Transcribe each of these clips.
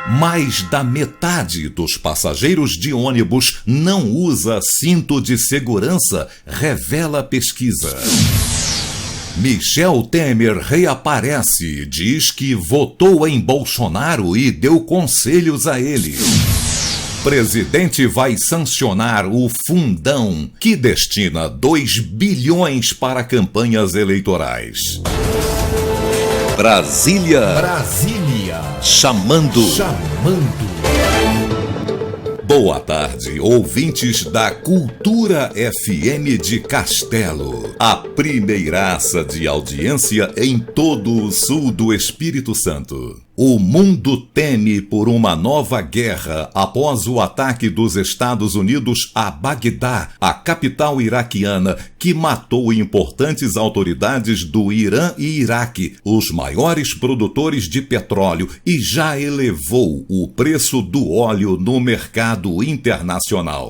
Mais da metade dos passageiros de ônibus não usa cinto de segurança, revela pesquisa. Michel Temer reaparece, diz que votou em Bolsonaro e deu conselhos a ele. Presidente vai sancionar o fundão, que destina 2 bilhões para campanhas eleitorais. Brasília. Chamando. Boa tarde, ouvintes da Cultura FM de Castelo, a primeiraça de audiência em todo o sul do Espírito Santo. O mundo teme por uma nova guerra após o ataque dos Estados Unidos a Bagdá, a capital iraquiana, que matou importantes autoridades do Irã e Iraque, os maiores produtores de petróleo, e já elevou o preço do óleo no mercado internacional.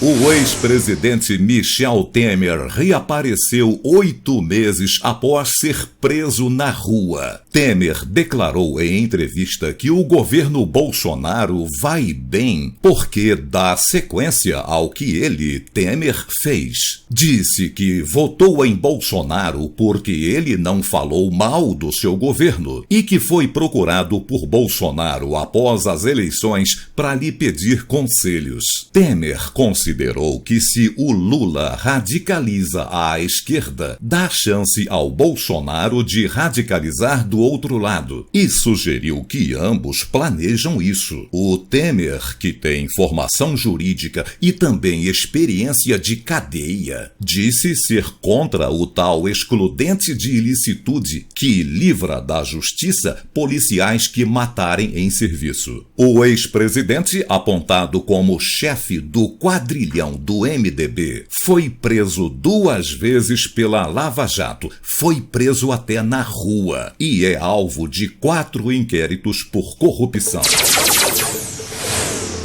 O ex-presidente Michel Temer reapareceu 8 meses após ser preso na rua. Temer declarou em entrevista que o governo Bolsonaro vai bem porque dá sequência ao que ele, Temer, fez. Disse que votou em Bolsonaro porque ele não falou mal do seu governo e que foi procurado por Bolsonaro após as eleições para lhe pedir conselhos. Temer considerou que se o Lula radicaliza à esquerda, dá chance ao Bolsonaro de radicalizar do outro lado e sugeriu que ambos planejam isso. O Temer, que tem formação jurídica e também experiência de cadeia, disse ser contra o tal excludente de ilicitude que livra da justiça policiais que matarem em serviço. O ex-presidente, apontado como chefe do quadrilhão do MDB, foi preso 2 vezes pela Lava Jato, foi preso até na rua e é alvo de 4 inquéritos por corrupção.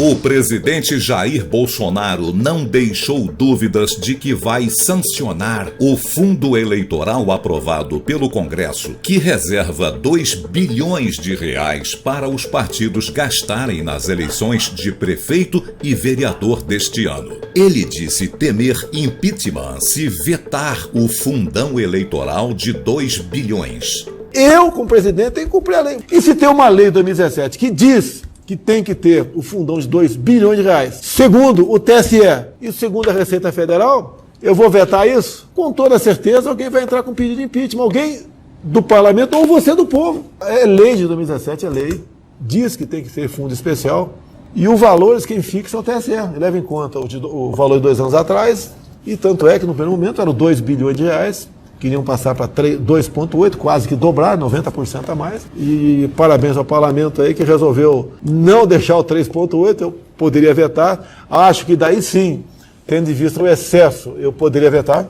O presidente Jair Bolsonaro não deixou dúvidas de que vai sancionar o fundo eleitoral aprovado pelo Congresso, que reserva 2 bilhões de reais para os partidos gastarem nas eleições de prefeito e vereador deste ano. Ele disse temer impeachment se vetar o fundão eleitoral de 2 bilhões. Eu, como presidente, tenho que cumprir a lei. E se tem uma lei de 2017 que diz que tem que ter o fundão de 2 bilhões de reais, segundo o TSE e segundo a Receita Federal, eu vou vetar isso? Com toda certeza, alguém vai entrar com pedido de impeachment. Alguém do parlamento ou você do povo. É lei de 2017, é lei. Diz que tem que ter fundo especial. E os valores quem fixa é o TSE. Ele leva em conta o valor de 2 anos atrás. E tanto é que no primeiro momento eram 2 bilhões de reais. Queriam passar para 2,8, quase que dobrar, 90% a mais. E parabéns ao parlamento aí que resolveu não deixar o 3,8, eu poderia vetar. Acho que daí sim, tendo em vista o excesso, eu poderia vetar,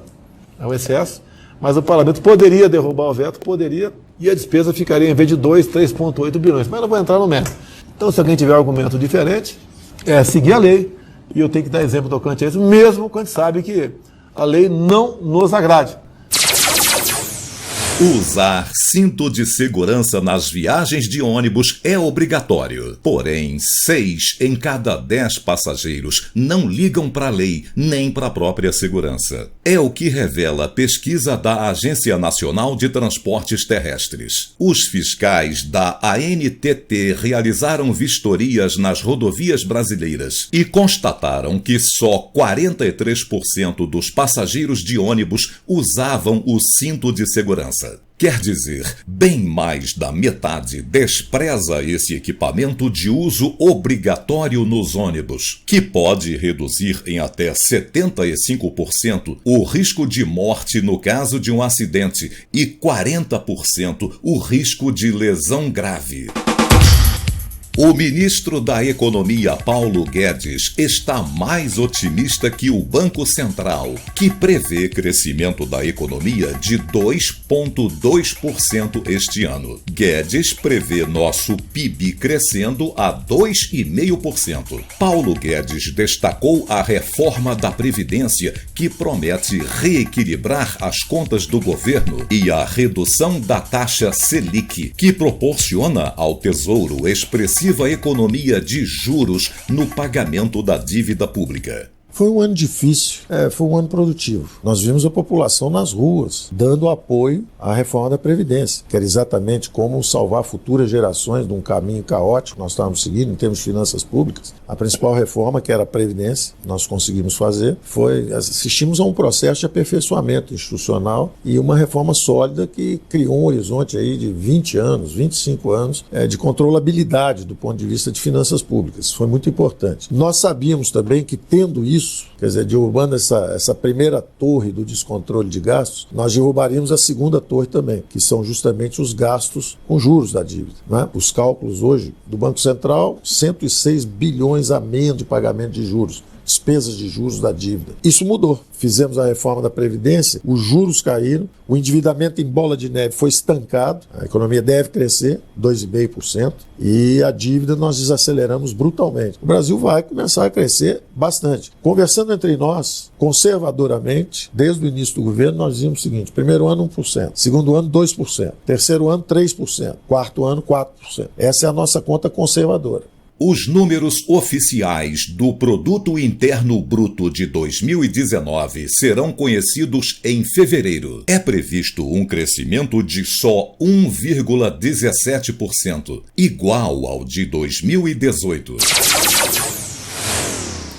é o excesso. Mas o parlamento poderia derrubar o veto, poderia, e a despesa ficaria em vez de 3,8 bilhões. Mas não vou entrar no mérito. Então, se alguém tiver argumento diferente, é seguir a lei. E eu tenho que dar exemplo tocante a isso, mesmo quando sabe que a lei não nos agrade. Usar cinto de segurança nas viagens de ônibus é obrigatório. Porém, 6 em cada 10 passageiros não ligam para a lei nem para a própria segurança. É o que revela a pesquisa da Agência Nacional de Transportes Terrestres. Os fiscais da ANTT realizaram vistorias nas rodovias brasileiras e constataram que só 43% dos passageiros de ônibus usavam o cinto de segurança. Quer dizer, bem mais da metade despreza esse equipamento de uso obrigatório nos ônibus, que pode reduzir em até 75% o risco de morte no caso de um acidente e 40% o risco de lesão grave. O ministro da Economia, Paulo Guedes, está mais otimista que o Banco Central, que prevê crescimento da economia de 2,2% este ano. Guedes prevê nosso PIB crescendo a 2,5%. Paulo Guedes destacou a reforma da Previdência, que promete reequilibrar as contas do governo, e a redução da taxa Selic, que proporciona ao Tesouro expressiva economia de juros no pagamento da dívida pública. Foi um ano difícil, foi um ano produtivo. Nós vimos a população nas ruas, dando apoio à reforma da Previdência, que era exatamente como salvar futuras gerações de um caminho caótico que nós estávamos seguindo em termos de finanças públicas. A principal reforma, que era a Previdência, nós conseguimos fazer, assistimos a um processo de aperfeiçoamento institucional e uma reforma sólida que criou um horizonte aí de 20 anos, 25 anos de controlabilidade do ponto de vista de finanças públicas. Isso foi muito importante. Nós sabíamos também que, tendo isso, quer dizer, derrubando essa primeira torre do descontrole de gastos, nós derrubaríamos a segunda torre também, que são justamente os gastos com juros da dívida, né? Os cálculos hoje do Banco Central, 106 bilhões a menos de pagamento de juros, despesas de juros da dívida. Isso mudou. Fizemos a reforma da Previdência, os juros caíram, o endividamento em bola de neve foi estancado, a economia deve crescer 2,5% e a dívida nós desaceleramos brutalmente. O Brasil vai começar a crescer bastante. Conversando entre nós, conservadoramente, desde o início do governo, nós dizíamos o seguinte: primeiro ano 1%, segundo ano 2%, terceiro ano 3%, quarto ano 4%. Essa é a nossa conta conservadora. Os números oficiais do Produto Interno Bruto de 2019 serão conhecidos em fevereiro. É previsto um crescimento de só 1,17%, igual ao de 2018.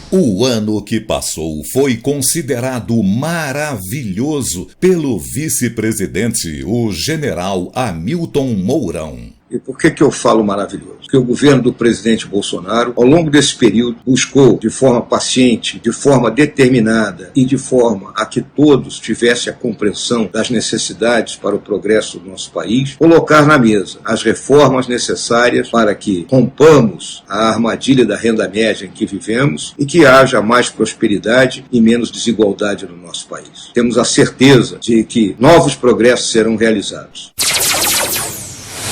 O ano que passou foi considerado maravilhoso pelo vice-presidente, o general Hamilton Mourão. E por que eu falo maravilhoso? Porque o governo do presidente Bolsonaro, ao longo desse período, buscou de forma paciente, de forma determinada e de forma a que todos tivessem a compreensão das necessidades para o progresso do nosso país, colocar na mesa as reformas necessárias para que rompamos a armadilha da renda média em que vivemos e que haja mais prosperidade e menos desigualdade no nosso país. Temos a certeza de que novos progressos serão realizados.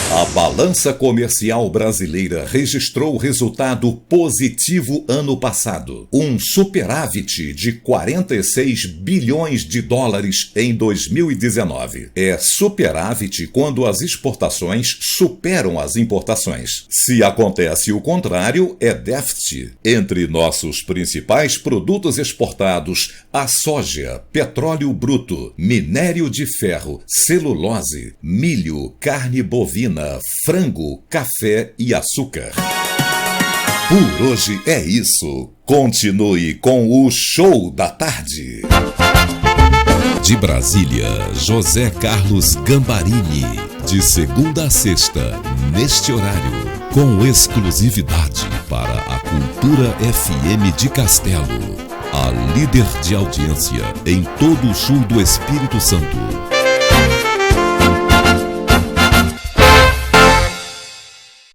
A balança comercial brasileira registrou resultado positivo ano passado, um superávit de 46 bilhões de dólares em 2019. É superávit quando as exportações superam as importações. Se acontece o contrário, é déficit. Entre nossos principais produtos exportados, a soja, petróleo bruto, minério de ferro, celulose, milho, carne bovina, frango, café e açúcar. Por hoje é isso. Continue com o Show da Tarde. De Brasília, José Carlos Gambarini. De segunda a sexta, neste horário, com exclusividade para a Cultura FM de Castelo. A líder de audiência em todo o sul do Espírito Santo.